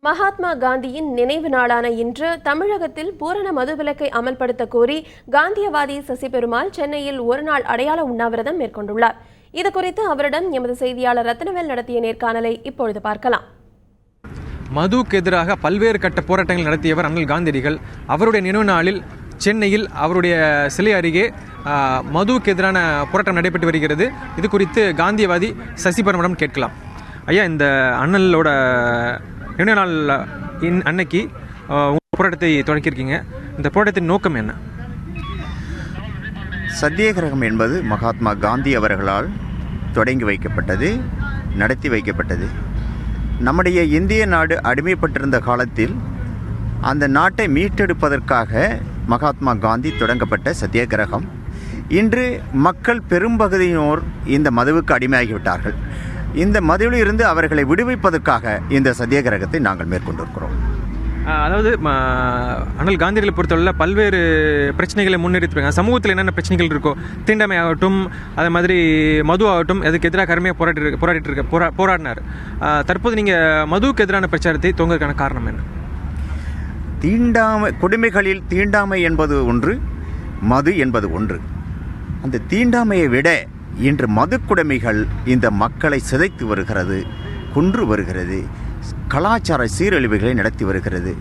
மகாத்மா காந்தியின் நினைவு நாளான இன்று தமிழகத்தில் பூரண மதுவிலக்கை அமல்படுத்த கோரி காந்தியவாதி சசிபெருமாள் சென்னையில் ஒருநாள் அடையாள உண்ணாவிரதம் மேற்கொண்டுள்ளார். இதுகுறித்து அவரிடம் எமது செய்தியாளர் ரத்னவேல் நடத்திய நேர்காணலை இப்பொழுது பார்க்கலாம். மதுவுக்கு எதிராக பல்வேறு கட்ட போராட்டங்கள் நடத்தியவர் அண்ணல் காந்தியடிகள். அவருடைய நினைவு நாளில் சென்னையில் அவருடைய சிலை அருகே மதுவுக்கு எதிரான போராட்டம் நடைபெற்று வருகிறது. இது குறித்து காந்தியவாதி சசிபெருமாளிடம் கேட்கலாம். ஐயா, இந்த அண்ணலோட நினைவு நாள் அன்னைக்கு போராட்டத்தை தொடங்கியிருக்கீங்க. இந்த போராட்டத்தின் நோக்கம் என்ன? சத்தியாகிரகம் என்பது மகாத்மா காந்தி அவர்களால் தொடங்கி வைக்கப்பட்டது, நடத்தி வைக்கப்பட்டது. நம்முடைய இந்திய நாடு அடிமைப்பட்டிருந்த காலத்தில் அந்த நாட்டை மீட்டெடுப்பதற்காக மகாத்மா காந்தி தொடங்கப்பட்ட சத்தியாகிரகம். இன்று மக்கள் பெரும்பகுதியினோர் இந்த மதுவுக்கு அடிமையாகிவிட்டார்கள். இந்த மதுவில் இருந்து அவர்களை விடுவிப்பதற்காக இந்த சத்தியாகிரகத்தை நாங்கள் மேற்கொண்டிருக்கிறோம். அதாவது அண்ணல் காந்தியடிகளை பொறுத்தவரை பல்வேறு பிரச்சனைகளை முன்னெடுத்துருக்காங்க. சமூகத்தில் என்னென்ன பிரச்சனைகள் இருக்கோ, தீண்டாமை ஆகட்டும், அதே மாதிரி மது ஆகட்டும், அதுக்கு எதிராக கடுமையாக போராடினார். தற்போது நீங்கள் மதுவுக்கு எதிரான பிரச்சாரத்தை துவங்குவதற்கான காரணம் என்ன? தீண்டாமை, கொடுமைகளில் தீண்டாமை என்பது ஒன்று, மது என்பது ஒன்று. அந்த தீண்டாமையை விட இன்று மது குடுமைகள் இந்த மக்களை சிதைத்து வருகிறது, கொன்று வருகிறது, கலாச்சார சீரழிவுகளை நடத்தி வருகிறது.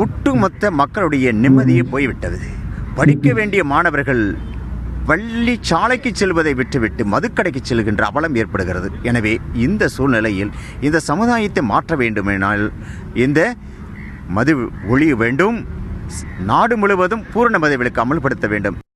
ஒட்டுமொத்த மக்களுடைய நிம்மதியை போய்விட்டது. படிக்க வேண்டிய மாணவர்கள் பள்ளி சாலைக்கு செல்வதை விட்டுவிட்டு மதுக்கடைக்கு செல்கின்ற அவலம் ஏற்படுகிறது. எனவே இந்த சூழ்நிலையில் இந்த சமுதாயத்தை மாற்ற வேண்டுமென்றால் இந்த மது ஒழிய வேண்டும். நாடு முழுவதும் பூரண மதுவிலக்கு அமல்படுத்த வேண்டும்.